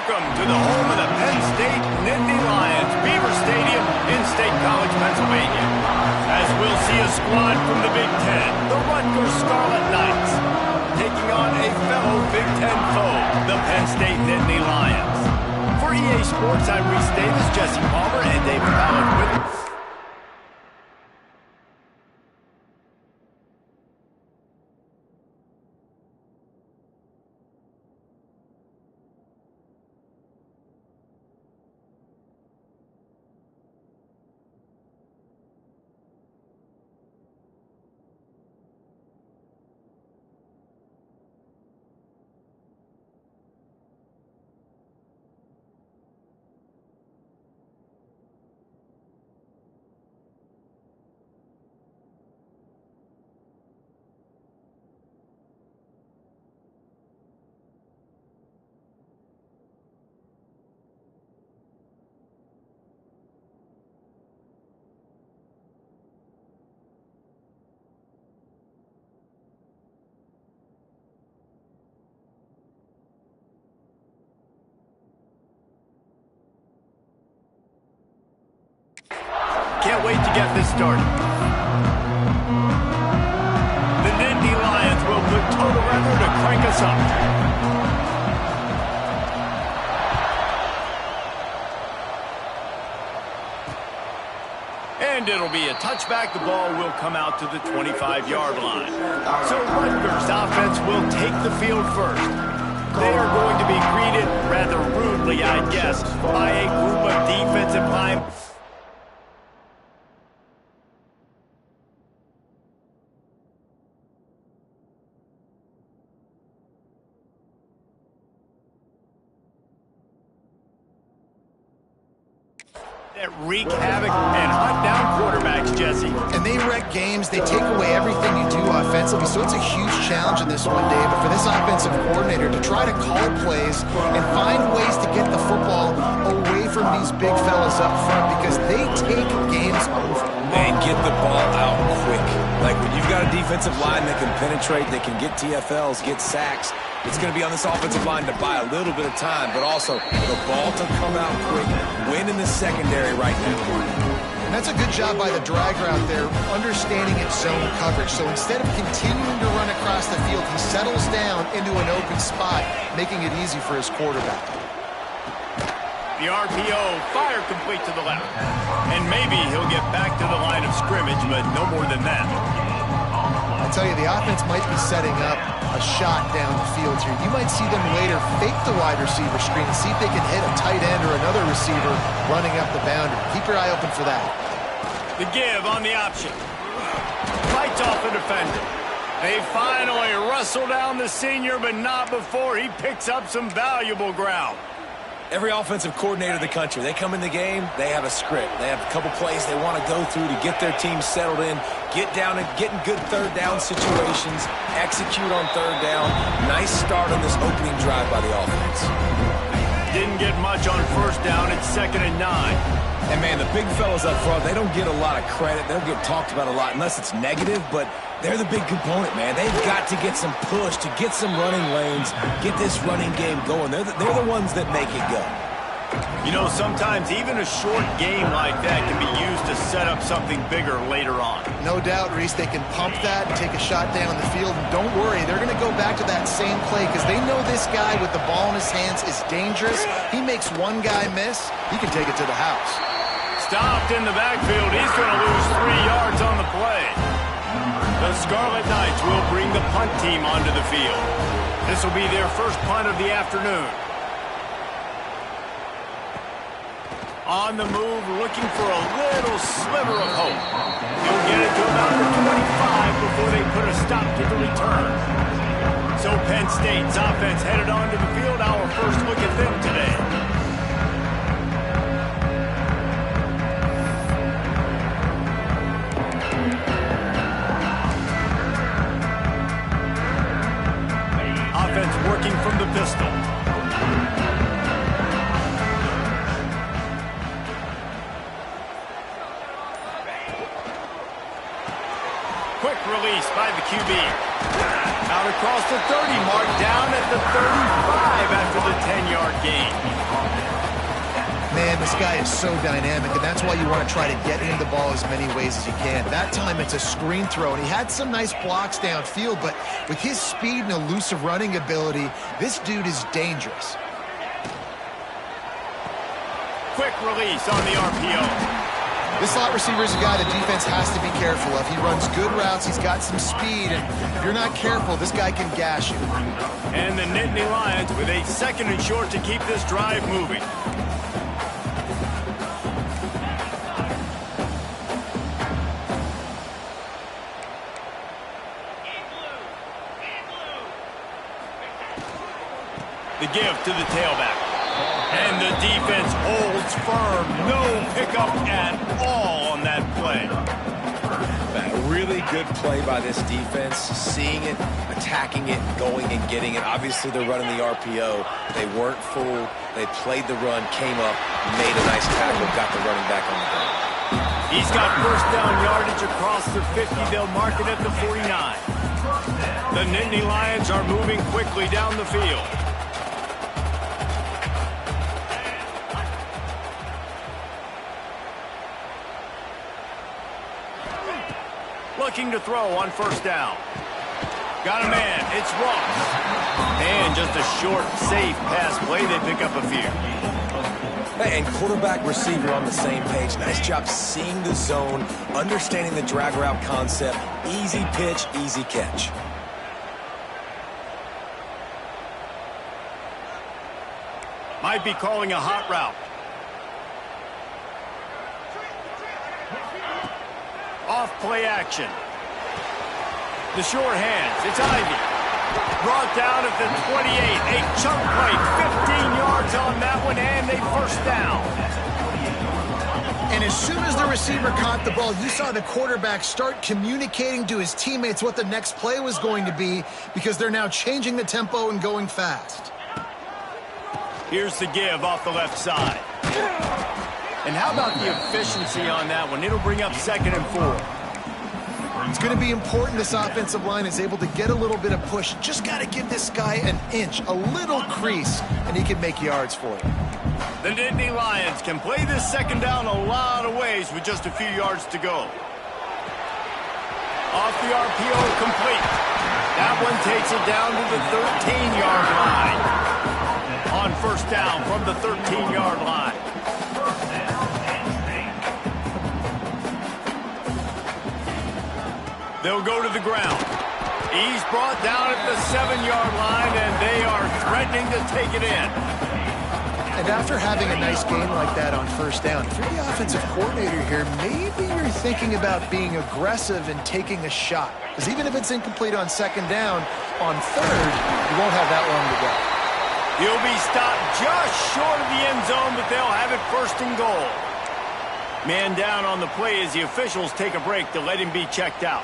Welcome to the home of the Penn State Nittany Lions, Beaver Stadium in State College, Pennsylvania. As we'll see a squad from the Big Ten, the Rutgers Scarlet Knights, taking on a fellow Big Ten foe, the Penn State Nittany Lions. For EA Sports, I'm Reese Davis, Jesse Palmer, and David Powell with us. Can't wait to get this started. The Nittany Lions will put total effort to crank us up. And it'll be a touchback. The ball will come out to the 25-yard line. So Rutgers' offense will take the field first. They are going to be greeted rather rudely, I guess, by a group of defensive linemen. That wreak havoc and hunt down quarterbacks, Jesse. And they wreck games. They take away everything you do offensively. So it's a huge challenge in this one, David, for this offensive coordinator to try to call plays and find ways to get the football away from these big fellas up front because they take games over. And get the ball out quick. Like when you've got a defensive line that can penetrate, that can get TFLs, get sacks, it's going to be on this offensive line to buy a little bit of time, but also the ball to come out quick, win in the secondary right now. And that's a good job by the drag route there, understanding its zone coverage. So instead of continuing to run across the field, he settles down into an open spot, making it easy for his quarterback. The RPO, fire complete to the left. And maybe he'll get back to the line of scrimmage, but no more than that. I tell you, the offense might be setting up a shot down the field here. You might see them later fake the wide receiver screen and see if they can hit a tight end or another receiver running up the boundary. Keep your eye open for that. The give on the option. Fights off the defender. They finally wrestle down the senior, but not before he picks up some valuable ground. Every offensive coordinator in the country, they come in the game, they have a script. They have a couple plays they want to go through to get their team settled in, get down and get in good third down situations, execute on third down. Nice start on this opening drive by the offense. Didn't get much on first down. It's 2nd and 9. And, man, the big fellas up front, they don't get a lot of credit. They don't get talked about a lot unless it's negative, but they're the big component, man. They've got to get some push, to get some running lanes, get this running game going. They're the ones that make it go. You know, sometimes even a short game like that can be used to set up something bigger later on. No doubt, Reese, they can pump that and take a shot down the field. And don't worry, they're going to go back to that same play because they know this guy with the ball in his hands is dangerous. He makes one guy miss, he can take it to the house. Stopped in the backfield. He's going to lose 3 yards on the play. The Scarlet Knights will bring the punt team onto the field. This will be their first punt of the afternoon. On the move, looking for a little sliver of hope. He'll get it to about the 25 before they put a stop to the return. So Penn State's offense headed onto the field. Our first look at them today. Offense working from the pistol. Quick release by the QB. Out across the 30, mark down at the 35 after the 10-yard gain. Man, this guy is so dynamic, and that's why you want to try to get him the ball as many ways as you can. That time it's a screen throw, and he had some nice blocks downfield, but with his speed and elusive running ability, this dude is dangerous. Quick release on the RPO. This slot receiver is a guy the defense has to be careful of. He runs good routes, he's got some speed, and if you're not careful, this guy can gash you. And the Nittany Lions with a 2nd and short to keep this drive moving. The give to the tailback. And the defense holds firm. No pickup at all on that play. A really good play by this defense. Seeing it, attacking it, going and getting it. Obviously, they're running the RPO. They weren't fooled. They played the run, came up, made a nice tackle, got the running back on the ground. He's got first down yardage across the 50. They'll mark it at the 49. The Nittany Lions are moving quickly down the field. Looking to throw on first down. Got a man. It's Ross. And just a short, safe pass play. They pick up a few. And quarterback receiver on the same page. Nice job seeing the zone, understanding the drag route concept. Easy pitch, easy catch. Might be calling a hot route. Off play action. The short hands. It's Ivy. Brought down at the 28. A chunk play. 15 yards on that one, and a first down. And as soon as the receiver caught the ball, you saw the quarterback start communicating to his teammates what the next play was going to be, because they're now changing the tempo and going fast. Here's the give off the left side. And how about the efficiency on that one? It'll bring up 2nd and 4. It's going to be important this offensive line is able to get a little bit of push. Just got to give this guy an inch, a little crease, and he can make yards for you. The Nittany Lions can play this 2nd down a lot of ways with just a few yards to go. Off the RPO, complete. That one takes it down to the 13-yard line. On first down from the 13-yard line. They'll go to the ground. He's brought down at the 7-yard line, and they are threatening to take it in. And after having a nice game like that on first down, if you're the offensive coordinator here, maybe you're thinking about being aggressive and taking a shot. Because even if it's incomplete on 2nd down, on 3rd, you won't have that long to go. He'll be stopped just short of the end zone, but they'll have it 1st and goal. Man down on the play as the officials take a break to let him be checked out.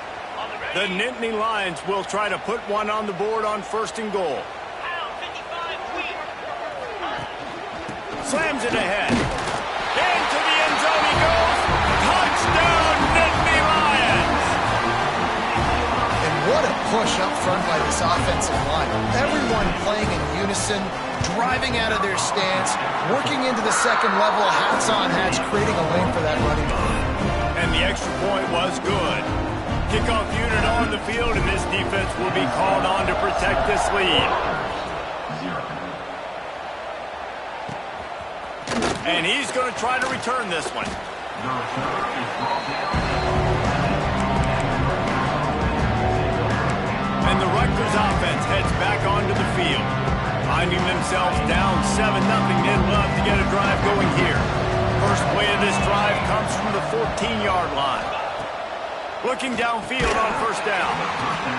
The Nittany Lions will try to put one on the board on 1st and goal. Slams it ahead. Into the end zone he goes. Touchdown, Nittany Lions! And what a push up front by this offensive line. Everyone playing in unison, driving out of their stance, working into the 2nd level, hats on hats, creating a lane for that running back. And the extra point was good. Kickoff unit on the field, and this defense will be called on to protect this lead. And he's going to try to return this one. And the Rutgers offense heads back onto the field. Finding themselves down 7-0, they'd love to get a drive going here. First play of this drive comes from the 14-yard line. Looking downfield on first down.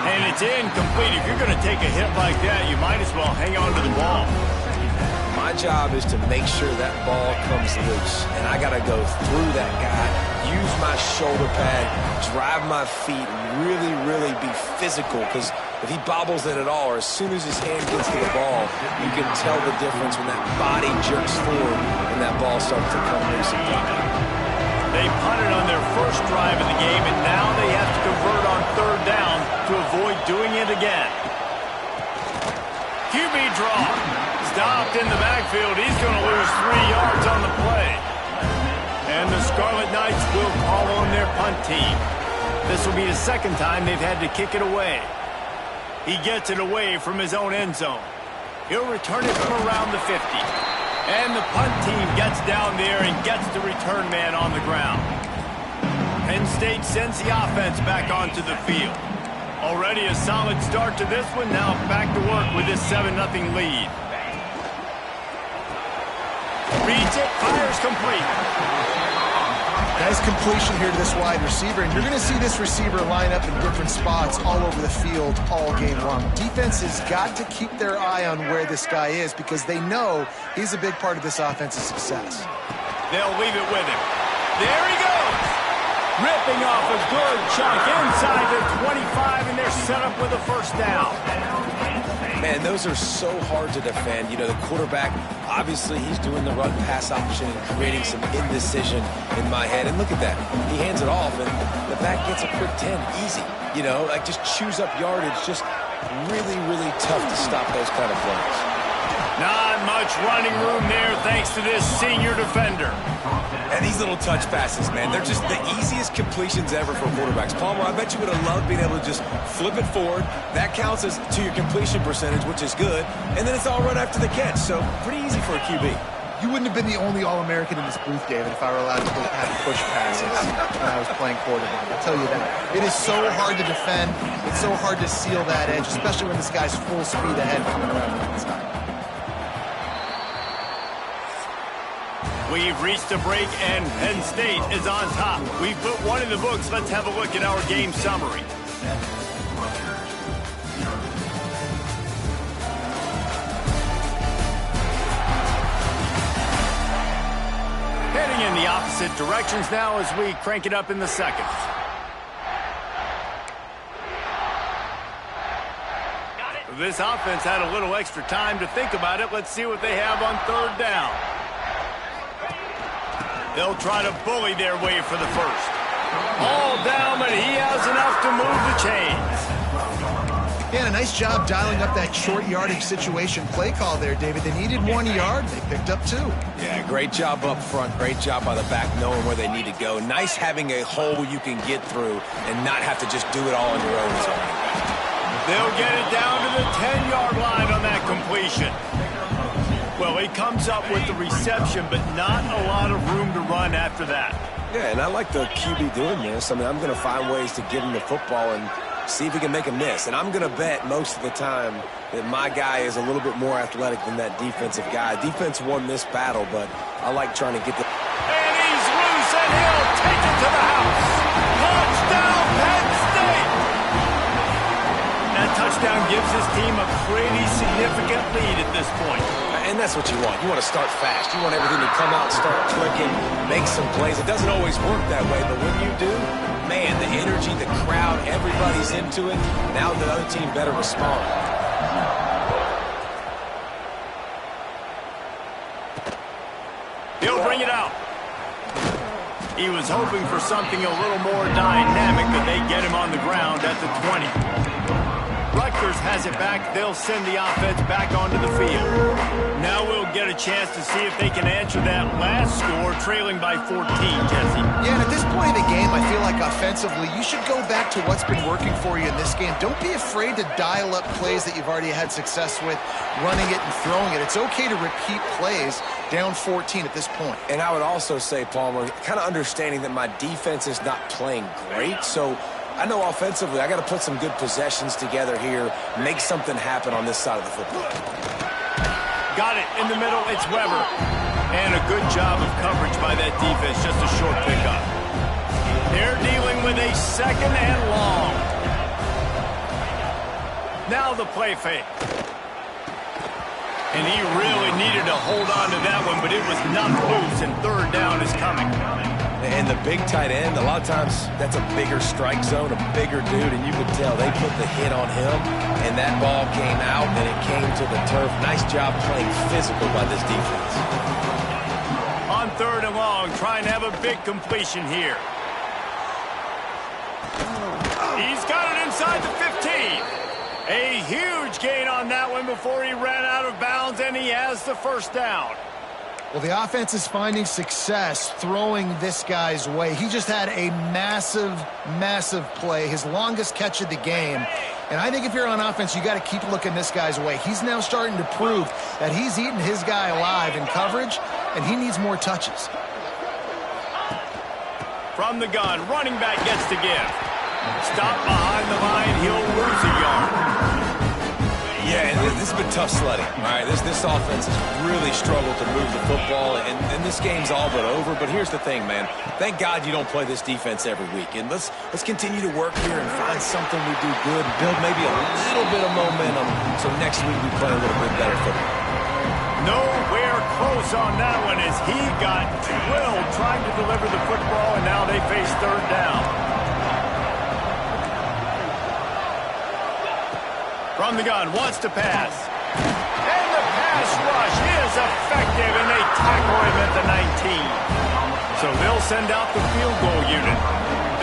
And it's incomplete. If you're going to take a hit like that, you might as well hang on to the ball. My job is to make sure that ball comes loose. And I got to go through that guy, use my shoulder pad, drive my feet, really, really be physical. Because if he bobbles it at all, or as soon as his hand gets to the ball, you can tell the difference when that body jerks forward and that ball starts to come loose and drop. They punted on their first drive of the game, and now they have to convert on 3rd down to avoid doing it again. QB draw. Stopped in the backfield. He's going to lose 3 yards on the play. And the Scarlet Knights will call on their punt team. This will be the second time they've had to kick it away. He gets it away from his own end zone. He'll return it from around the 50. And the punt team gets down there and gets the return man on the ground. Penn State sends the offense back onto the field. Already a solid start to this one. Now back to work with this 7-0 lead. Reads it, fires complete. Nice completion here to this wide receiver, and you're going to see this receiver line up in different spots all over the field all game long. Defense has got to keep their eye on where this guy is because they know he's a big part of this offense's success. They'll leave it with him. There he goes. Ripping off a good chunk inside the 25, and they're set up with a first down. Man, those are so hard to defend. You know, the quarterback, obviously, he's doing the run-pass option and creating some indecision in my head. And look at that. He hands it off, and the back gets a quick 10. Easy. You know, like just chews up yardage. Just really, really tough to stop those kind of plays. Not much running room there thanks to this senior defender. And these little touch passes, man, they're just the easiest completions ever for quarterbacks. Palmer, I bet you would have loved being able to just flip it forward. That counts as to your completion percentage, which is good. And then it's all right after the catch, so pretty easy for a QB. You wouldn't have been the only All-American in this booth, David, if I were allowed to have push passes when I was playing quarterback. I'll tell you that. It is so hard to defend. It's so hard to seal that edge, especially when this guy's full speed ahead coming around the inside. We've reached a break, and Penn State is on top. We've put one in the books. Let's have a look at our game summary. Heading in the opposite directions now as we crank it up in the second. This offense had a little extra time to think about it. Let's see what they have on third down. They'll try to bully their way for the first. All down, but he has enough to move the chains. Yeah, a nice job dialing up that short yardage situation play call there, David. They needed 1 yard. They picked up 2. Yeah, great job up front. Great job by the back knowing where they need to go. Nice having a hole you can get through and not have to just do it all on your own. They'll get it down to the 10-yard line on that completion. Well, he comes up with the reception, but not a lot of room to run after that. Yeah, and I like the QB doing this. I mean, I'm going to find ways to give him the football and see if he can make a miss. And I'm going to bet most of the time that my guy is a little bit more athletic than that defensive guy. Defense won this battle, but I like trying to get the... And he's loose, and he'll take it to the house. Touchdown, Penn State! That touchdown gives his team a pretty significant lead at this point. And that's what you want. You want to start fast. You want everything to come out, start clicking, make some plays. It doesn't always work that way, but when you do, man, the energy, the crowd, everybody's into it. Now the other team better respond. He'll bring it out. He was hoping for something a little more dynamic, but they get him on the ground at the 20. Rutgers has it back. They'll send the offense back onto the field. Now we'll get a chance to see if they can answer that last score, trailing by 14, Jesse. Yeah, and at this point in the game, I feel like offensively, you should go back to what's been working for you in this game. Don't be afraid to dial up plays that you've already had success with, running it and throwing it. It's okay to repeat plays down 14 at this point. And I would also say, Palmer, kind of understanding that my defense is not playing great, so I know offensively I got to put some good possessions together here, make something happen on this side of the football. Got it in the middle. It's Weber. And a good job of coverage by that defense. Just a short pickup. They're dealing with a second and long. Now the play fake. And he really needed to hold on to that one, but it was knocked loose, and third down is coming. And the big tight end, a lot of times that's a bigger strike zone, a bigger dude, and you could tell they put the hit on him, and that ball came out, and it came to the turf. Nice job playing physical by this defense. On third and long, trying to have a big completion here. He's got it inside the 15. A huge gain on that one before he ran out of bounds, and he has the first down. Well, the offense is finding success throwing this guy's way. He just had a massive, massive play, his longest catch of the game. And I think if you're on offense, you got to keep looking this guy's way. He's now starting to prove that he's eating his guy alive in coverage, and he needs more touches. From the gun, running back gets the give. Stop behind the line, he'll lose a yard. Yeah, and this has been tough sledding. All right, this offense has really struggled to move the football, and this game's all but over. But here's the thing, man. Thank God you don't play this defense every week. And let's continue to work here and find something we do good, build maybe a little bit of momentum so next week we play a little bit better football. Nowhere close on that one as he got drilled trying to deliver the football, and now they face third down. From the gun, wants to pass. And the pass rush is effective, and they tackle him at the 19. So they'll send out the field goal unit.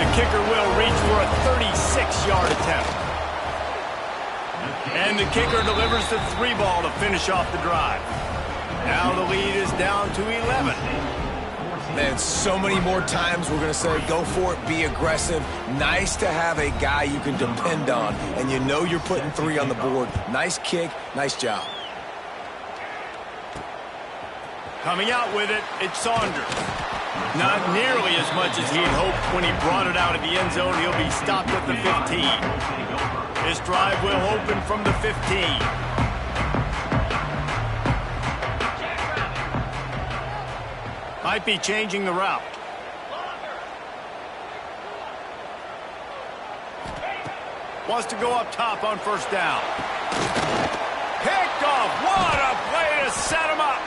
The kicker will reach for a 36-yard attempt. And the kicker delivers the 3-ball to finish off the drive. Now the lead is down to 11. Man, so many more times we're going to say, go for it, be aggressive. Nice to have a guy you can depend on, and you know you're putting 3 on the board. Nice kick, nice job. Coming out with it, it's Saunders. Not nearly as much as he'd hoped when he brought it out of the end zone. He'll be stopped at the 15. This drive will open from the 15. Might be changing the route. Wants to go up top on first down. Picked off. What a play to set him up.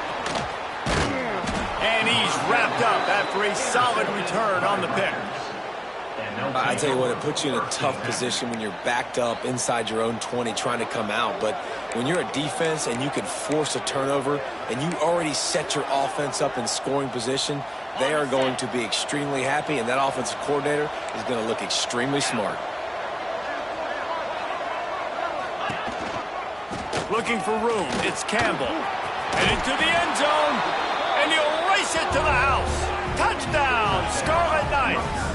And he's wrapped up after a solid return on the pick. I tell you what, it puts you in a tough position when you're backed up inside your own 20 trying to come out. But when you're a defense and you can force a turnover and you already set your offense up in scoring position, they are going to be extremely happy, and that offensive coordinator is going to look extremely smart. Looking for room. It's Campbell. And into the end zone. And he'll race it to the house. Touchdown, Scarlet Knights.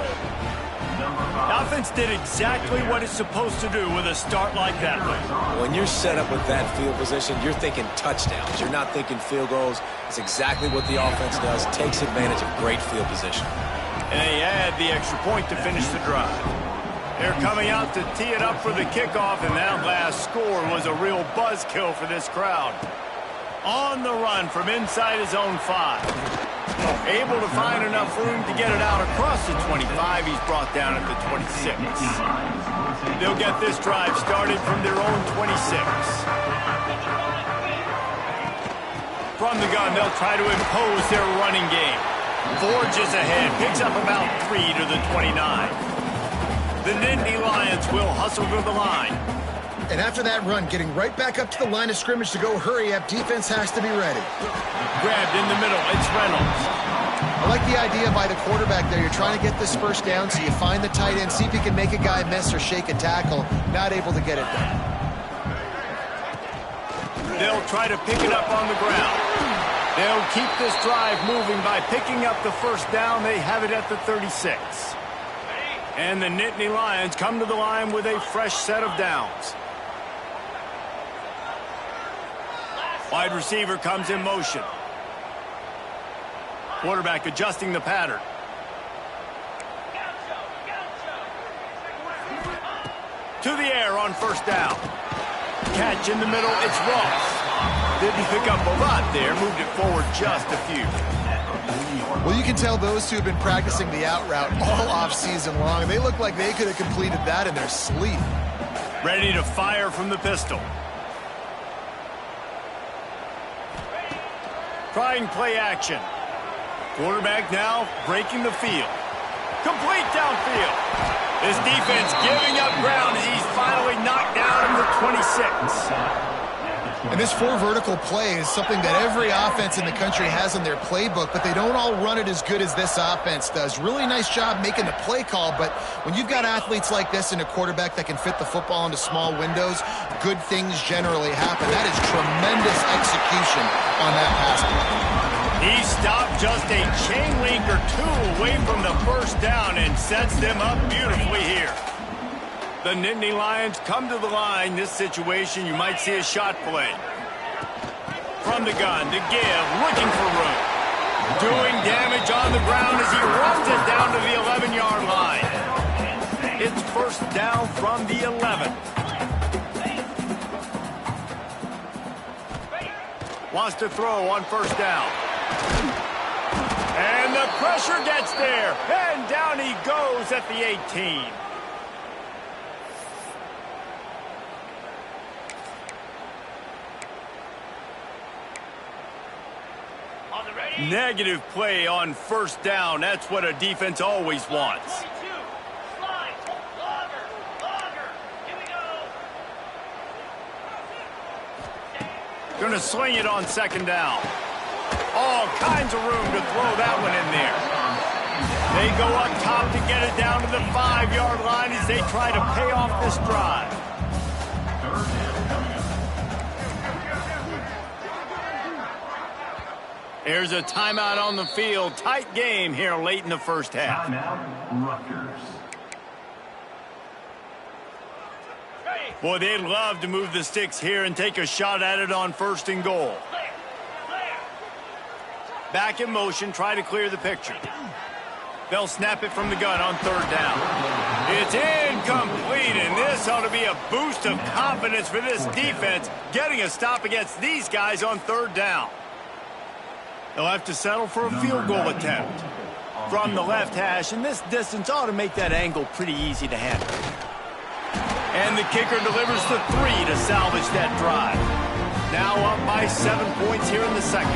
The offense did exactly what it's supposed to do with a start like that one. When you're set up with that field position, you're thinking touchdowns. You're not thinking field goals. It's exactly what the offense does. Takes advantage of great field position. And they add the extra point to finish the drive. They're coming out to tee it up for the kickoff, and that last score was a real buzzkill for this crowd. On the run from inside his own 5. Able to find enough room to get it out across the 25. He's brought down at the 26. They'll get this drive started from their own 26. From the gun, they'll try to impose their running game. Forges ahead, picks up about 3 to the 29. The Nittany Lions will hustle to the line. And after that run, getting right back up to the line of scrimmage to go hurry up, defense has to be ready. Grabbed in the middle, it's Reynolds. I like the idea by the quarterback there. You're trying to get this first down, so you find the tight end, see if you can make a guy miss or shake a tackle. Not able to get it done. They'll try to pick it up on the ground. They'll keep this drive moving by picking up the first down. They have it at the 36. And the Nittany Lions come to the line with a fresh set of downs. Wide receiver comes in motion. Quarterback adjusting the pattern. To the air on first down. Catch in the middle, it's Ross. Didn't pick up a lot there, moved it forward just a few. Well, you can tell those two have been practicing the out route all off-season long, and they look like they could have completed that in their sleep. Ready to fire from the pistol. Trying play action. Quarterback now breaking the field. Complete downfield. This defense giving up ground as he's finally knocked down in the 26. And this 4 vertical play is something that every offense in the country has in their playbook, but they don't all run it as good as this offense does. Really nice job making the play call, but when you've got athletes like this and a quarterback that can fit the football into small windows, good things generally happen. That is tremendous execution on that pass play. He stopped just a chain link or 2 away from the first down and sets them up beautifully here. The Nittany Lions come to the line. This situation, you might see a shot play. From the gun to give, looking for room. Doing damage on the ground as he runs it down to the 11-yard line. It's first down from the 11. Wants to throw on first down. And the pressure gets there. And down he goes at the 18. Negative play on first down. That's what a defense always wants. Going to sling it on second down. All kinds of room to throw that one in there. They go up top to get it down to the 5-yard line as they try to pay off this drive. There's a timeout on the field. Tight game here late in the first half. Timeout, Rutgers. Boy, they'd love to move the sticks here and take a shot at it on first and goal. Back in motion, try to clear the picture. They'll snap it from the gun on third down. It's incomplete, and this ought to be a boost of confidence for this defense, getting a stop against these guys on third down. They'll have to settle for a field goal attempt from the left hash, and this distance ought to make that angle pretty easy to handle. And the kicker delivers the 3 to salvage that drive. Now up by 7 points here in the second.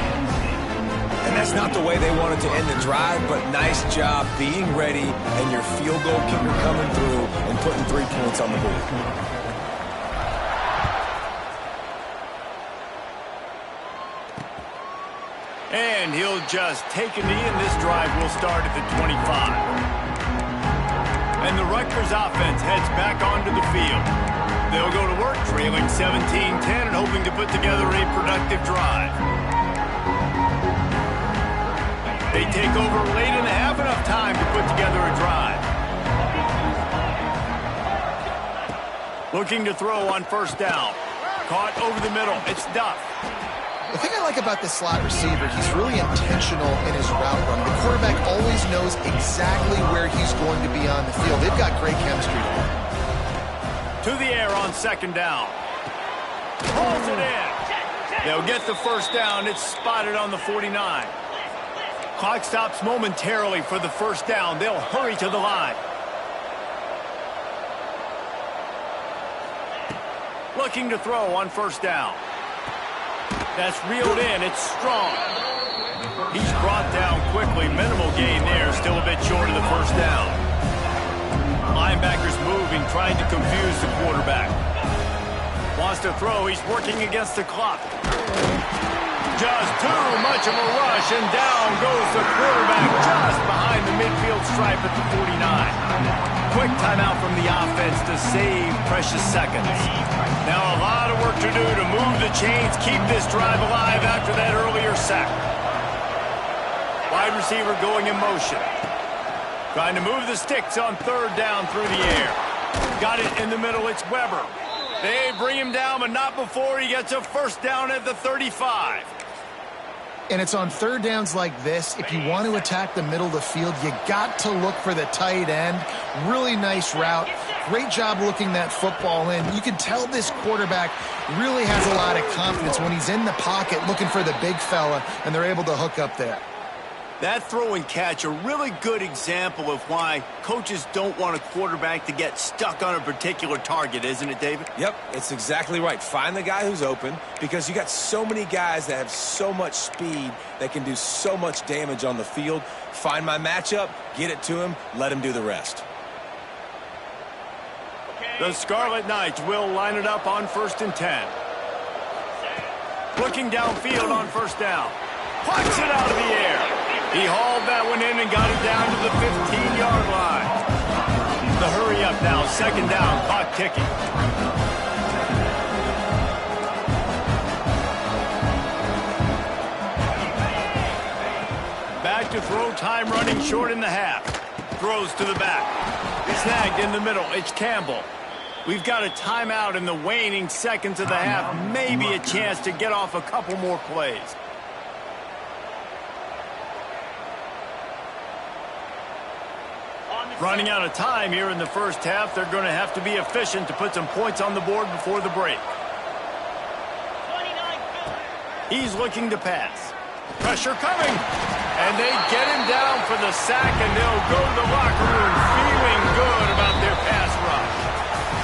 And that's not the way they wanted to end the drive, but nice job being ready and your field goal kicker coming through and putting 3 points on the board. And he'll just take a knee, and this drive will start at the 25. And the Rutgers offense heads back onto the field. They'll go to work trailing 17-10 and hoping to put together a productive drive. They take over late in the half, enough time to put together a drive. Looking to throw on first down. Caught over the middle. It's Duff. The thing I like about this slot receiver, he's really intentional in his route run. The quarterback always knows exactly where he's going to be on the field. They've got great chemistry together. To the air on second down. Pulls it in. They'll get the first down. It's spotted on the 49. Clock stops momentarily for the first down. They'll hurry to the line. Looking to throw on first down. That's reeled in. It's strong. He's brought down quickly. Minimal gain there. Still a bit short of the first down. Linebackers moving, trying to confuse the quarterback. Wants to throw. He's working against the clock. Just too much of a rush, and down goes the quarterback just behind the midfield stripe at the 49. Quick timeout from the offense to save precious seconds. Now a lot of work to do to move the chains, keep this drive alive after that earlier sack. Wide receiver going in motion. Trying to move the sticks on third down through the air. Got it in the middle, it's Weber. They bring him down, but not before he gets a first down at the 35. And it's on third downs like this. If you want to attack the middle of the field, you got to look for the tight end. Really nice route. Great job looking that football in. You can tell this quarterback really has a lot of confidence when he's in the pocket looking for the big fella, and they're able to hook up there. That throw and catch, a really good example of why coaches don't want a quarterback to get stuck on a particular target, isn't it, David? Yep, it's exactly right. Find the guy who's open, because you got so many guys that have so much speed that can do so much damage on the field. Find my matchup, get it to him, let him do the rest. The Scarlet Knights will line it up on 1st and 10. Looking downfield on first down. Puts it out of the air. He hauled that one in and got it down to the 15-yard line. The hurry up now, second down, clock ticking. Back to throw, time running short in the half. Throws to the back. Snagged in the middle, it's Campbell. We've got a timeout in the waning seconds of the half. Maybe a chance to get off a couple more plays. Running out of time here in the first half. They're going to have to be efficient to put some points on the board before the break. He's looking to pass. Pressure coming. And they get him down for the sack, and they'll go to the locker room feeling good about their pass rush.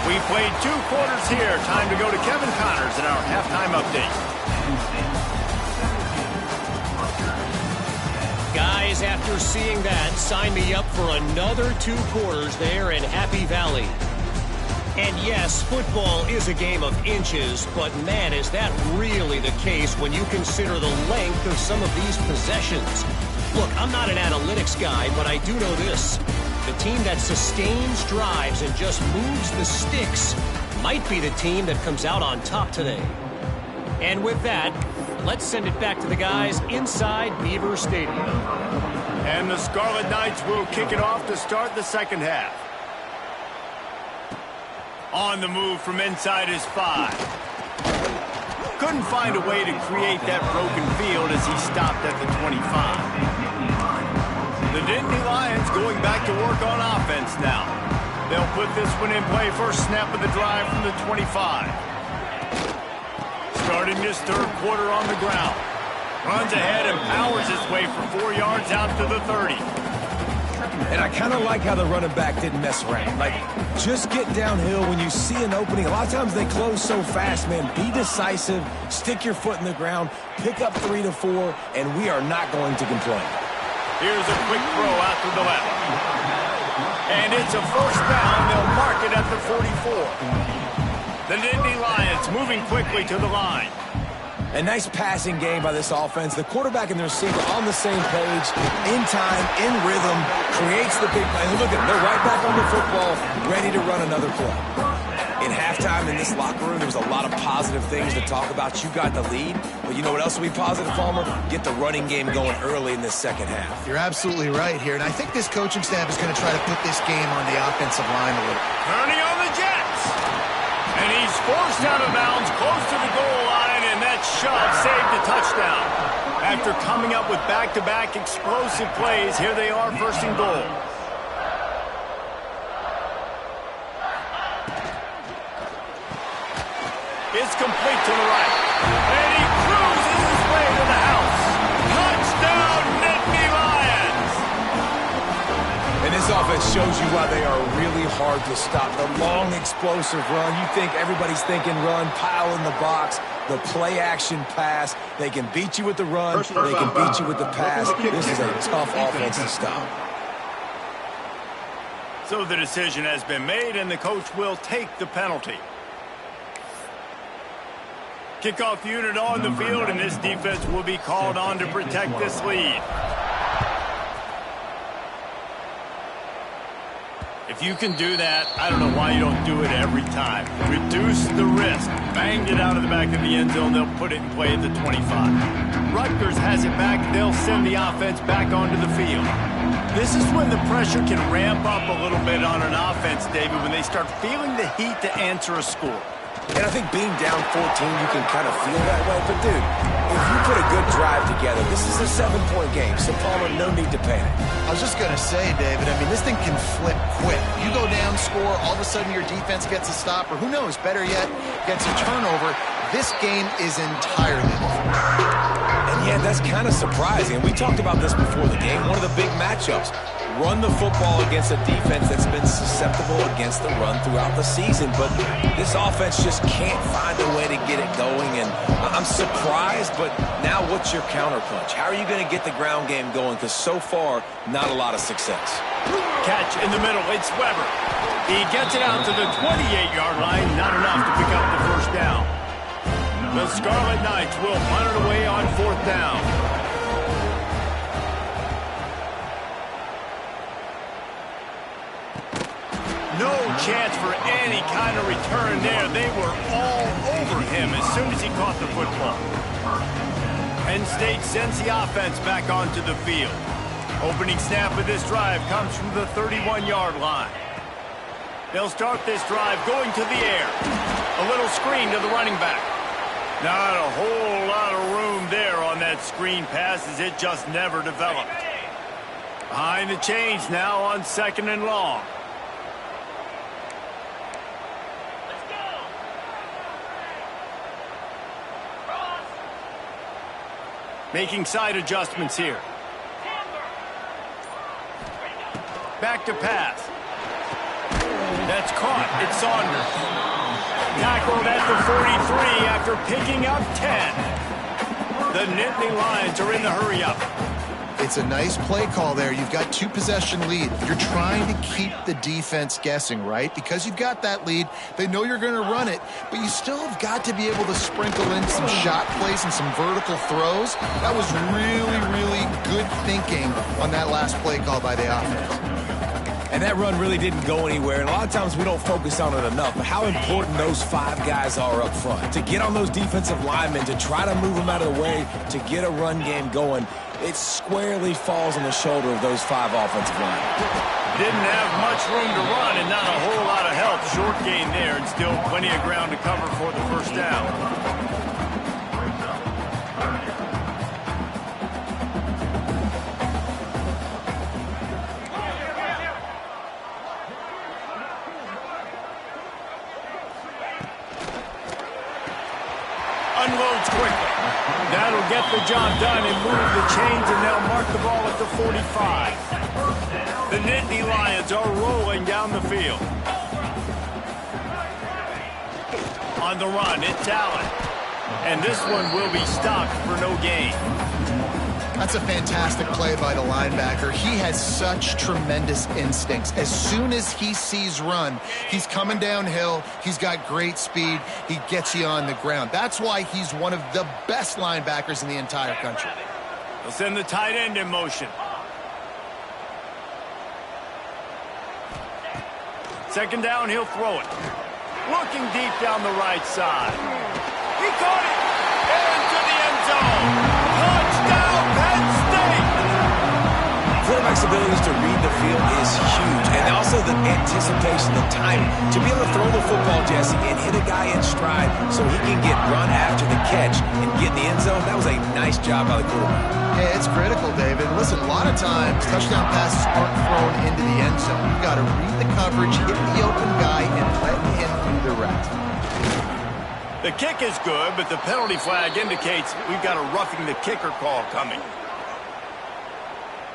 We played 2 quarters here. Time to go to Kevin Connors in our halftime update. Guys, after seeing that, sign me up for another 2 quarters there in Happy Valley. And yes, football is a game of inches, but man, is that really the case when you consider the length of some of these possessions. Look, I'm not an analytics guy, but I do know this. The team that sustains drives and just moves the sticks might be the team that comes out on top today. And with that, let's send it back to the guys inside Beaver Stadium. And the Scarlet Knights will kick it off to start the second half. On the move from inside is 5. Couldn't find a way to create that broken field as he stopped at the 25. The Nittany Lions going back to work on offense now. They'll put this one in play first snap of the drive from the 25. Starting this third quarter on the ground. Runs ahead and powers his way for 4 yards out to the 30. And I kind of like how the running back didn't mess around. Like, just get downhill when you see an opening. A lot of times they close so fast, man. Be decisive, stick your foot in the ground, pick up 3 to 4, and we are not going to complain. Here's a quick throw out to the left. And it's a first down. They'll mark it at the 44. The Nittany Lions moving quickly to the line. A nice passing game by this offense. The quarterback and the receiver on the same page, in time, in rhythm, creates the big play. Look at them. They're right back on the football, ready to run another play. In halftime in this locker room, there was a lot of positive things to talk about. You got the lead, but you know what else will be positive, Palmer? Get the running game going early in this second half. You're absolutely right here, and I think this coaching staff is going to try to put this game on the offensive line a little. Turning on the Jets. And he's forced out of bounds close to the goal line, and that shove saved a touchdown. After coming up with back-to-back explosive plays, here they are first and goal. It's complete to the right. And he cruises his way to the house. Touchdown, Nittany Lions! And this offense shows you why they are really hard to stop. The long, explosive run. You think everybody's thinking run, pile in the box. The play-action pass. They can beat you with the run. They can beat you with the pass. This is a tough offense to stop. So the decision has been made, and the coach will take the penalty. Kickoff unit on the field, and this defense will be called on to protect this lead. If you can do that, I don't know why you don't do it every time. Reduce the risk. Banged it out of the back of the end zone. They'll put it in play at the 25. Rutgers has it back. They'll send the offense back onto the field. This is when the pressure can ramp up a little bit on an offense, David, when they start feeling the heat to answer a score. And I think being down 14, you can kind of feel that way. But, dude, if you put a good drive together, this is a 7-point game. So, Palmer, no need to panic. I was just going to say, David, I mean, this thing can flip quick. You go down, score, all of a sudden your defense gets a stop, or who knows, better yet, gets a turnover. This game is entirely different. And, yeah, that's kind of surprising. We talked about this before the game. One of the big matchups. Run the football against a defense that's been susceptible against the run throughout the season. But this offense just can't find a way to get it going. And I'm surprised, but now what's your counterpunch? How are you going to get the ground game going? Because so far, not a lot of success. Catch in the middle. It's Weber. He gets it out to the 28-yard line. Not enough to pick up the first down. The Scarlet Knights will punt it away on 4th down. No chance for any kind of return there. They were all over him as soon as he caught the football. Penn State sends the offense back onto the field. Opening snap of this drive comes from the 31-yard line. They'll start this drive going to the air. A little screen to the running back. Not a whole lot of room there on that screen pass as it just never developed. Behind the chains now on 2nd and long. Making side adjustments here. Back to pass. That's caught. It's Saunders. Tackled at the 43 after picking up 10. The Nittany Lions are in the hurry-up. It's a nice play call there. You've got 2-possession lead. You're trying to keep the defense guessing, right? Because you've got that lead. They know you're going to run it, but you still have got to be able to sprinkle in some shot plays and some vertical throws. That was really, really good thinking on that last play call by the offense. And that run really didn't go anywhere, and a lot of times we don't focus on it enough, but how important those 5 guys are up front. To get on those defensive linemen, to try to move them out of the way, to get a run game going, it squarely falls on the shoulder of those 5 offensive linemen. Didn't have much room to run and not a whole lot of help. Short gain there and still plenty of ground to cover for the first down. Unloads quickly. That'll get the job done and move the chains, and they'll mark the ball at the 45. The Nittany Lions are rolling down the field. On the run, it's Allen. And this one will be stopped for no gain. That's a fantastic play by the linebacker. He has such tremendous instincts. As soon as he sees run, he's coming downhill. He's got great speed. He gets you on the ground. That's why he's one of the best linebackers in the entire country. They'll send the tight end in motion. Second down, he'll throw it. Looking deep down the right side. He caught it! Into the end zone! Touchdown, Penn State! Quarterback's abilities to read the field is huge, and also the anticipation, the timing. To be able to throw the football, Jesse, and hit a guy in stride so he can get run after the catch and get in the end zone, that was a nice job by the quarterback. Yeah, it's critical, David. Listen, a lot of times, touchdown passes aren't thrown into the end zone. You've got to read the coverage, hit the open guy, and let him do the rest. The kick is good, but the penalty flag indicates we've got a roughing the kicker call coming.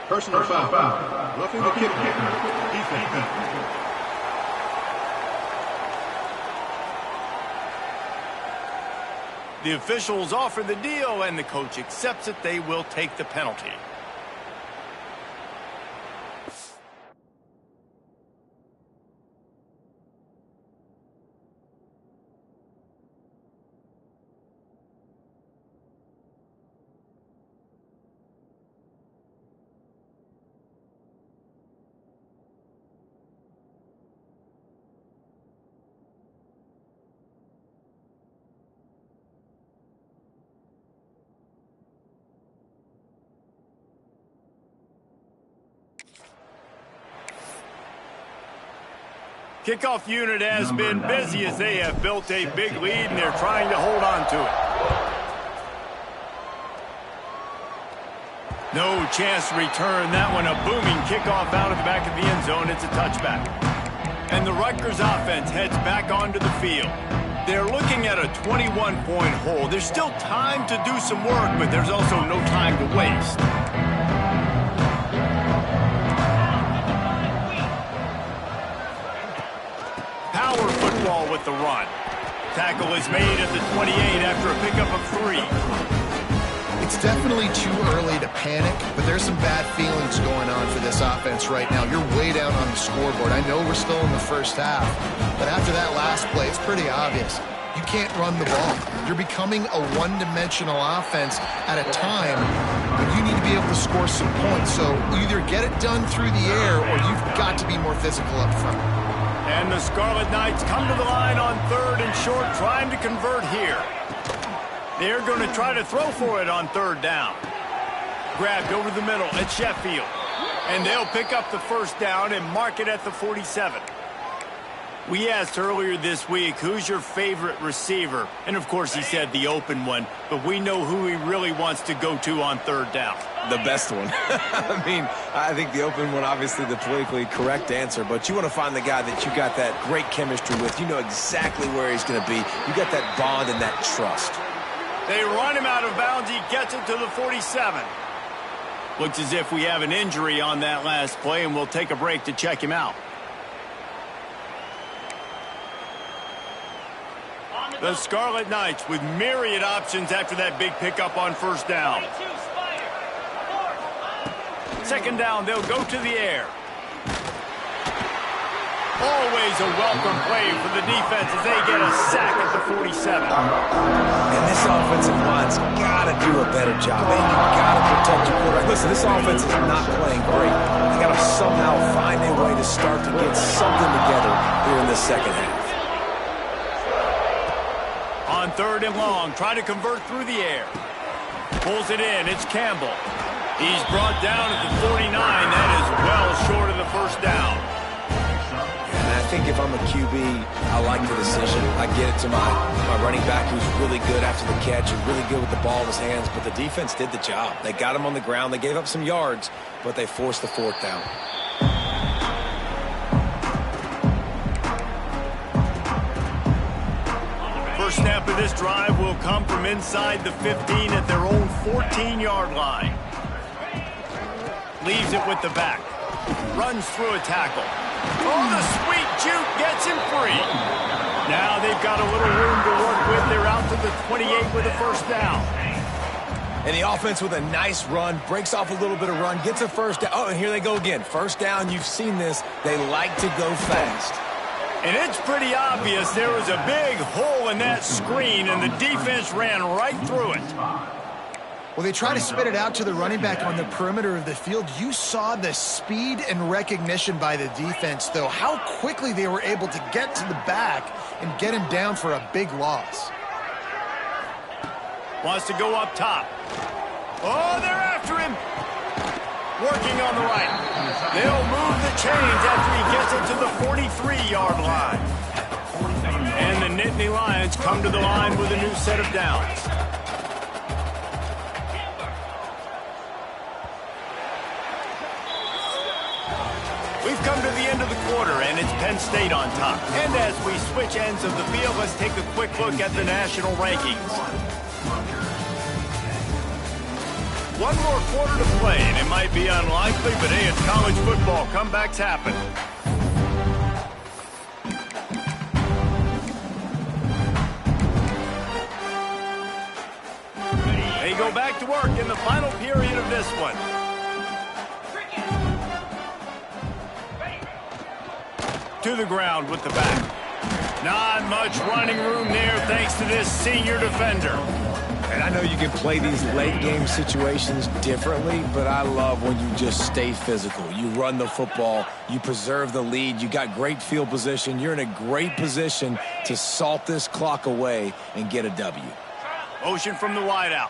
Personal foul. Roughing the kicker. Defense. The officials offer the deal, and the coach accepts it. They will take the penalty. Kickoff unit has been busy as they have built a big lead, and they're trying to hold on to it. No chance to return that one. A booming kickoff out of the back of the end zone. It's a touchback. And the Rutgers offense heads back onto the field. They're looking at a 21-point hole. There's still time to do some work, but there's also no time to waste. Power football with the run. Tackle is made at the 28 after a pickup of 3. It's definitely too early to panic, but there's some bad feelings going on for this offense right now. You're way down on the scoreboard. I know we're still in the first half, but after that last play, it's pretty obvious. You can't run the ball. You're becoming a one-dimensional offense at a time when you need to be able to score some points. So either get it done through the air or you've got to be more physical up front. And the Scarlet Knights come to the line on 3rd and short, trying to convert here. They're going to try to throw for it on 3rd down. Grabbed over the middle at Sheffield. And they'll pick up the 1st down and mark it at the 47. We asked earlier this week, who's your favorite receiver? And, of course, he said the open one. But we know who he really wants to go to on 3rd down. The best one. I mean, I think the open one, obviously the politically correct answer. But you want to find the guy that you got that great chemistry with. You know exactly where he's going to be. You got that bond and that trust. They run him out of bounds. He gets it to the 47. Looks as if we have an injury on that last play, and we'll take a break to check him out. The Scarlet Knights with myriad options after that big pickup on 1st down. 2nd down, they'll go to the air. Always a welcome play for the defense as they get a sack at the 47. And this offensive line's got to do a better job. Man, you got to protect your quarterback. Listen, this offense is not playing great. They got to somehow find a way to start to get something together here in the 2nd half. On 3rd and long, try to convert through the air. Pulls it in. It's Campbell. He's brought down at the 49. That is well short of the 1st down. And I think if I'm a QB, I like the decision. I get it to my running back who's really good after the catch and really good with the ball in his hands. But the defense did the job. They got him on the ground. They gave up some yards, but they forced the 4th down. First snap of this drive will come from inside the 15 at their own 14-yard line. Leaves it with the back. Runs through a tackle. Oh, the sweet juke gets him free. Now they've got a little room to work with. They're out to the 28 with a 1st down. And the offense with a nice run, breaks off a little bit of run, gets a 1st down. Oh, and here they go again. 1st down, you've seen this. They like to go fast. And it's pretty obvious there was a big hole in that screen, and the defense ran right through it. Well, they try to spit it out to the running back on the perimeter of the field. You saw the speed and recognition by the defense, though, how quickly they were able to get to the back and get him down for a big loss. Wants to go up top. Oh, they're after him. Working on the right. They'll move the chains after he gets it to the 43-yard line. And the Nittany Lions come to the line with a new set of downs. We've come to the end of the quarter, and it's Penn State on top. And as we switch ends of the field, let's take a quick look at the national rankings. One more quarter to play, and it might be unlikely, but hey, it's college football. Comebacks happen. They go back to work in the final period of this one. To the ground with the back. Not much running room there thanks to this senior defender. And I know you can play these late-game situations differently, but I love when you just stay physical. You run the football, you preserve the lead, you got great field position. You're in a great position to salt this clock away and get a W. Motion from the wideout.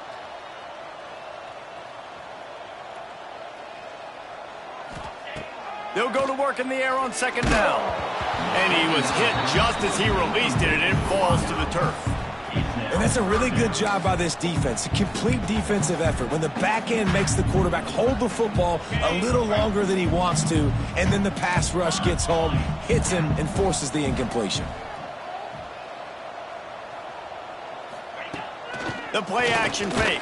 They'll go to work in the air on 2nd down. And he was hit just as he released it, and it falls to the turf. And that's a really good job by this defense, a complete defensive effort. When the back end makes the quarterback hold the football a little longer than he wants to, and then the pass rush gets home, hits him, and forces the incompletion. The play-action fake.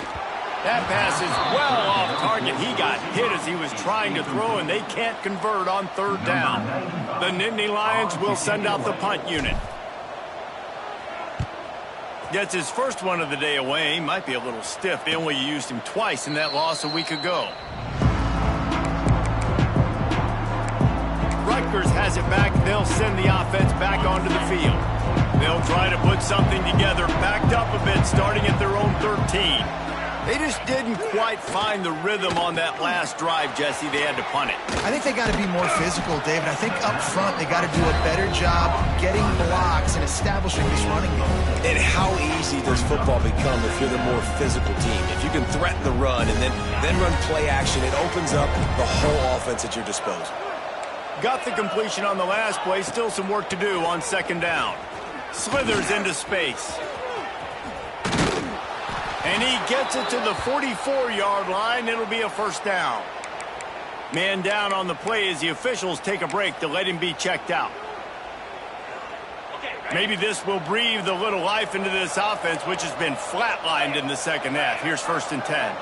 That pass is well off target. He got hit as he was trying to throw, and they can't convert on 3rd down. The Nittany Lions will send out the punt unit. Gets his first one of the day away. He might be a little stiff. They only used him twice in that loss a week ago. Rutgers has it back. They'll send the offense back onto the field. They'll try to put something together, backed up a bit, starting at their own 13. They just didn't quite find the rhythm on that last drive, Jesse. They had to punt it. I think they got to be more physical, David. I think up front they got to do a better job getting blocks and establishing this running game. And how easy does football become if you're the more physical team? If you can threaten the run and then run play action, it opens up the whole offense at your disposal. Got the completion on the last play. Still some work to do on second down. Slithers into space. And he gets it to the 44-yard line. It'll be a first down. Man down on the play as the officials take a break to let him be checked out. Maybe this will breathe a little life into this offense, which has been flatlined in the second half. Here's 1st and 10.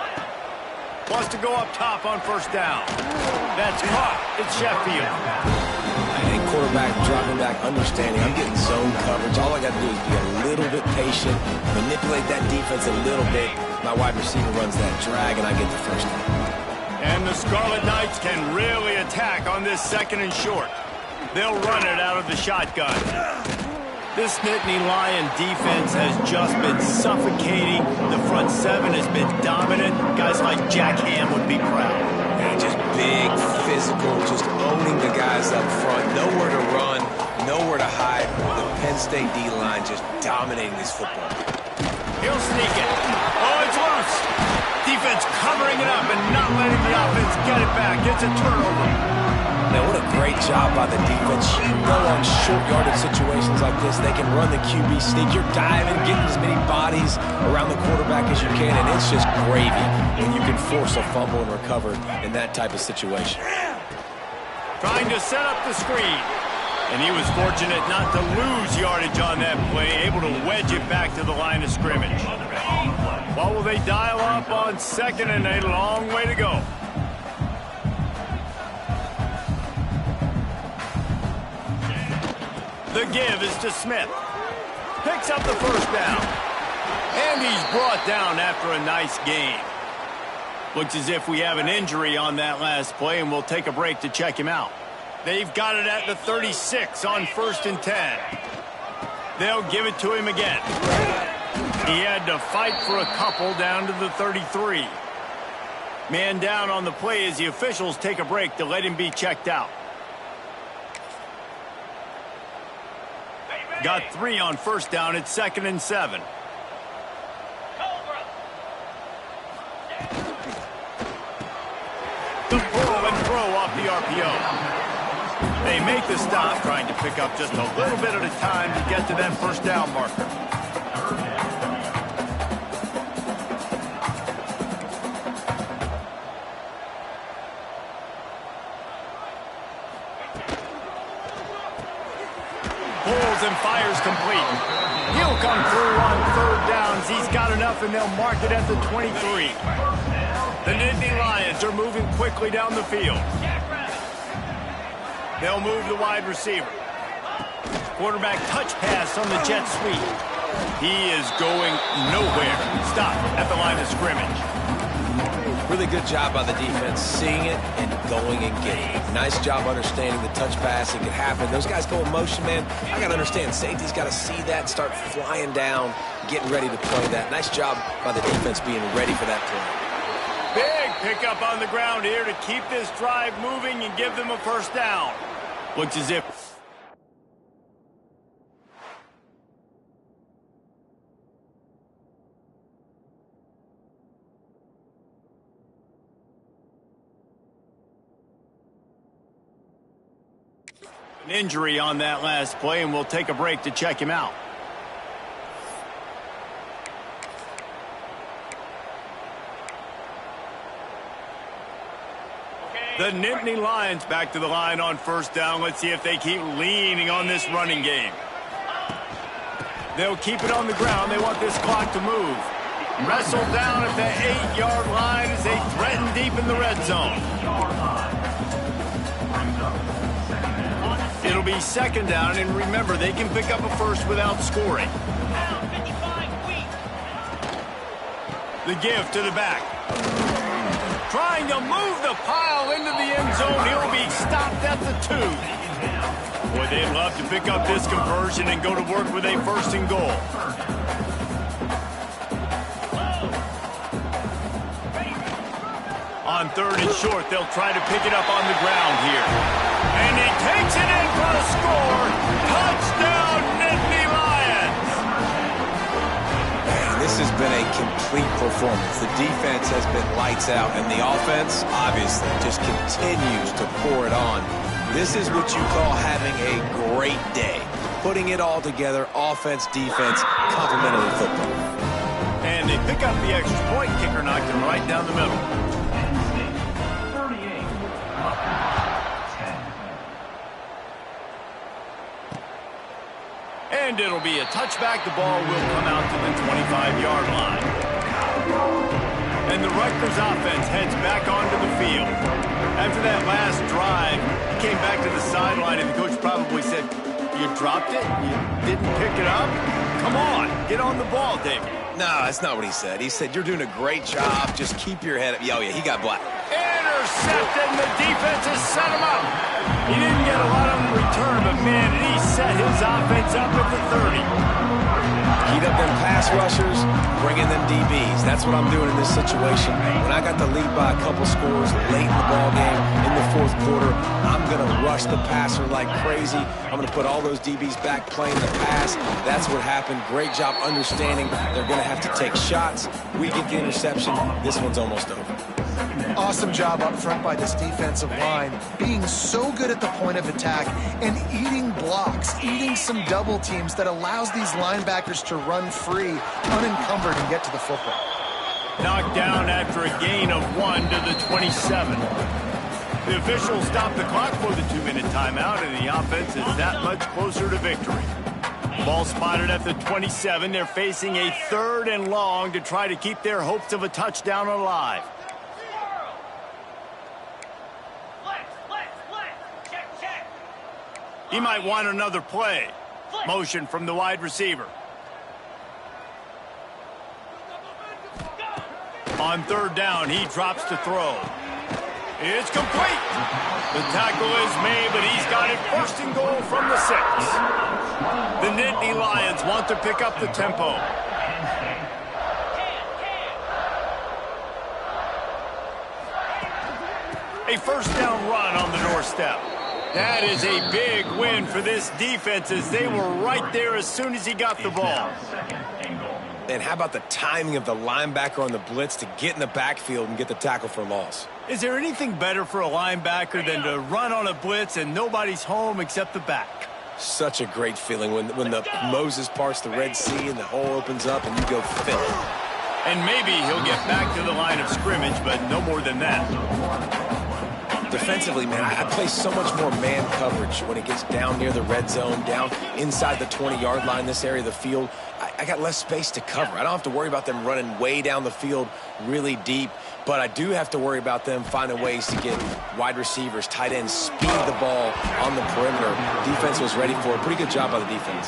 Wants to go up top on first down. That's caught. It's Sheffield. And quarterback dropping back, understanding I'm getting zone coverage. All I got to do is be a little bit patient, manipulate that defense a little bit. My wide receiver runs that drag, and I get the first down. And the Scarlet Knights can really attack on this 2nd and short. They'll run it out of the shotgun. This Nittany Lion defense has just been suffocating. The front 7 has been dominant. Guys like Jack Ham would be proud. And just big, physical, just owning the guys up front. Nowhere to run, nowhere to hide. The Penn State D-line just dominating this football. He'll sneak it. Oh, it's loose. Defense covering it up and not letting the offense get it back. It's a turnover. Man, what a great job by the defense. You know, on short yardage situations like this, they can run the QB sneak. You're diving, getting as many bodies around the quarterback as you can, and it's just gravy when you can force a fumble and recover in that type of situation. Trying to set up the screen. And he was fortunate not to lose yardage on that play, able to wedge it back to the line of scrimmage. What will they dial up on 2nd and a long way to go? The give is to Smith. Picks up the first down. And he's brought down after a nice gain. Looks as if we have an injury on that last play, and we'll take a break to check him out. They've got it at the 36 on 1st and 10. They'll give it to him again. He had to fight for a couple down to the 33. Man down on the play as the officials take a break to let him be checked out. Got 3 on first down. It's 2nd and 7. The pull and throw off the RPO. They make the stop, trying to pick up just a little bit at a time to get to that first down marker. Pulls and fires complete. He'll come through on 3rd downs. He's got enough, and they'll mark it at the 23. The Nittany Lions are moving quickly down the field. They'll move the wide receiver. Quarterback touch pass on the jet sweep. He is going nowhere. Stop at the line of scrimmage. Really good job by the defense, seeing it and going and getting it. Nice job understanding the touch pass. It could happen. Those guys go in motion, man. I got to understand, safety's got to see that, start flying down, getting ready to play that. Nice job by the defense being ready for that play. Big pickup on the ground here to keep this drive moving and give them a first down. Looks as if... an injury on that last play, and we'll take a break to check him out. The Nittany Lions back to the line on first down. Let's see if they keep leaning on this running game. They'll keep it on the ground. They want this clock to move. Wrestled down at the 8-yard line as they threaten deep in the red zone. It'll be 2nd down, and remember, they can pick up a first without scoring. The give to the back. Trying to move the pile into the end zone. He'll be stopped at the 2. Boy, they'd love to pick up this conversion and go to work with a 1st and goal. On 3rd and short, they'll try to pick it up on the ground here. And he takes it in for a score. Touchdown, Nittany Lions! Man, this has been a complete performance. The defense has been lights out, and the offense, obviously, just continues to pour it on. This is what you call having a great day. Putting it all together, offense, defense, complementary football. And they pick up the extra point. Kicker knocked it right down the middle. And it'll be a touchback. The ball will come out to the 25-yard line. And the Rutgers offense heads back onto the field. After that last drive, he came back to the sideline, and the coach probably said, "You dropped it? You didn't pick it up? Come on, get on the ball, David." No, that's not what he said. He said, "You're doing a great job. Just keep your head up." Oh, yeah, he got black. Intercepted, and the defense has set him up. He didn't get a lot on the return, but man, did he set his offense up at the 30. Heat up them pass rushers, bring in them DBs. That's what I'm doing in this situation. When I got the lead by a couple scores late in the ball game, in the 4th quarter, I'm going to rush the passer like crazy. I'm going to put all those DBs back playing the pass. That's what happened. Great job understanding they're going to have to take shots. We get the interception. This one's almost over. Awesome job up front by this defensive line, being so good at the point of attack and eating blocks, eating some double teams that allows these linebackers to run free, unencumbered, and get to the football. Knocked down after a gain of 1 to the 27. The officials stop the clock for the 2-minute timeout, and the offense is that much closer to victory. Ball spotted at the 27. They're facing a 3rd and long to try to keep their hopes of a touchdown alive. He might want another play. Motion from the wide receiver. On 3rd down, he drops to throw. It's complete. The tackle is made, but he's got it 1st and goal from the 6. The Nittany Lions want to pick up the tempo. A 1st down run on the doorstep. That is a big win for this defense, as they were right there as soon as he got the ball. And how about the timing of the linebacker on the blitz to get in the backfield and get the tackle for loss? Is there anything better for a linebacker than to run on a blitz and nobody's home except the back? Such a great feeling when the Moses parts the Red Sea and the hole opens up and you go fit. And maybe he'll get back to the line of scrimmage, but no more than that. Defensively, man, I play so much more man coverage when it gets down near the red zone, down inside the 20-yard line, this area of the field. I got less space to cover. I don't have to worry about them running way down the field really deep, but I do have to worry about them finding ways to get wide receivers, tight ends, speed the ball on the perimeter. Defense was ready for it. Pretty good job by the defense.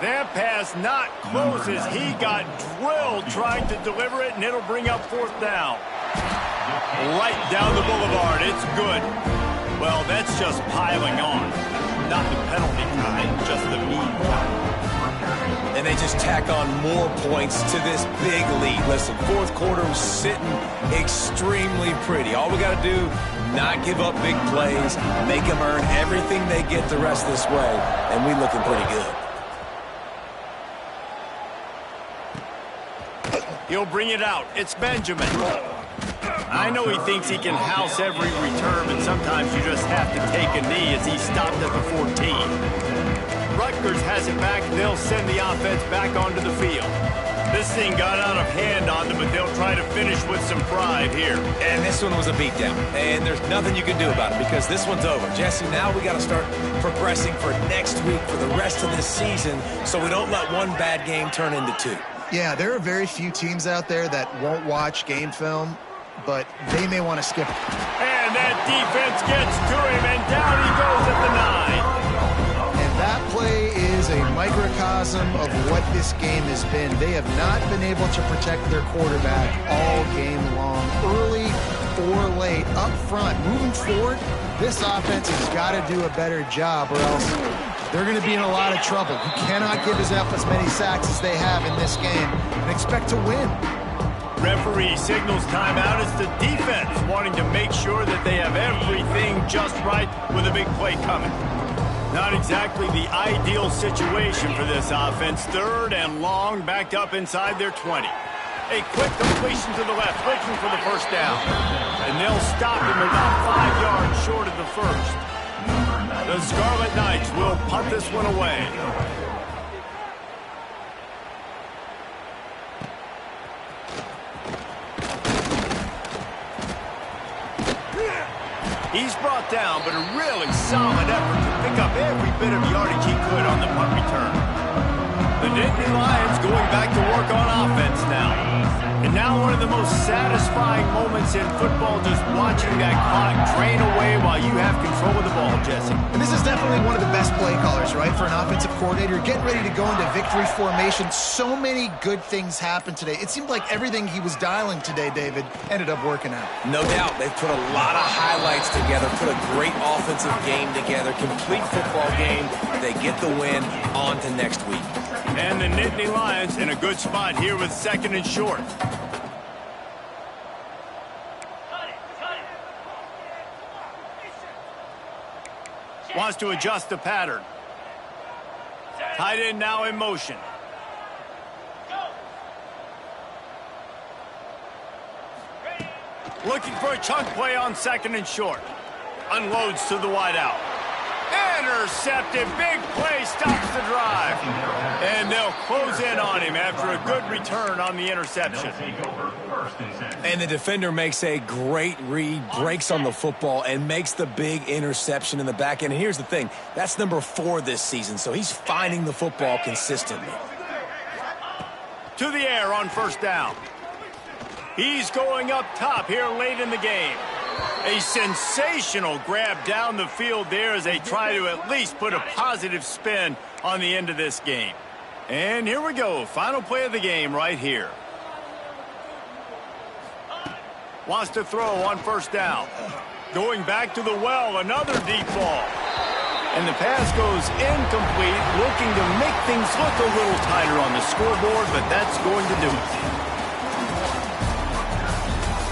That pass not close as he got drilled trying to deliver it, and it'll bring up 4th down. Right down the boulevard. It's good. Well, that's just piling on. Not the penalty kind, just the mean kind. And they just tack on more points to this big lead. Listen, 4th quarter was sitting extremely pretty. All we got to do, not give up big plays, make them earn everything they get the rest of this way, and we looking pretty good. He'll bring it out. It's Benjamin. I know he thinks he can house every return, but sometimes you just have to take a knee as he stopped at the 14. Rutgers has it back. They'll send the offense back onto the field. This thing got out of hand on them, but they'll try to finish with some pride here. And this one was a beatdown, and there's nothing you can do about it because this one's over. Jesse, now we got to start progressing for next week for the rest of this season so we don't let one bad game turn into 2. Yeah, there are very few teams out there that won't watch game film, but they may want to skip it. And that defense gets to him, and down he goes at the 9. And that play is a microcosm of what this game has been. They have not been able to protect their quarterback all game long. Early or late, up front, moving forward, This offense has got to do a better job or else they're going to be in a lot of trouble. You cannot give up as many sacks as they have in this game and expect to win. Referee signals timeout. It's the defense wanting to make sure that they have everything just right with a big play coming. Not exactly the ideal situation for this offense. 3rd and long, backed up inside their 20. A quick completion to the left, looking for the first down. And they'll stop him about 5 yards short of the first. The Scarlet Knights will punt this one away. He's brought down, but a really solid effort to pick up every bit of yardage he could on the punt return. The Nittany Lions going back to work on offense now. And now one of the most satisfying moments in football, just watching that clock drain away while you have control of the ball, Jesse. And this is definitely one of the best play callers, right, for an offensive coordinator. Getting ready to go into victory formation. So many good things happened today. It seemed like everything he was dialing today, David, ended up working out. No doubt. They've put a lot of highlights together, put a great offensive game together, complete football game. They get the win. On to next week. And the Nittany Lions in a good spot here with 2nd and short. Wants to adjust the pattern. Tight end now in motion. Looking for a chunk play on 2nd and short. Unloads to the wideout. Intercepted. Big play stops the drive. And they'll close in on him after a good return on the interception. And the defender makes a great read, breaks on the football, and makes the big interception in the back end. And here's the thing. That's number 4 this season, so he's finding the football consistently. To the air on 1st down. He's going up top here late in the game. A sensational grab down the field there as they try to at least put a positive spin on the end of this game. And here we go. Final play of the game right here. Wants to throw on 1st down. Going back to the well, another deep ball. And the pass goes incomplete, looking to make things look a little tighter on the scoreboard, but that's going to do it.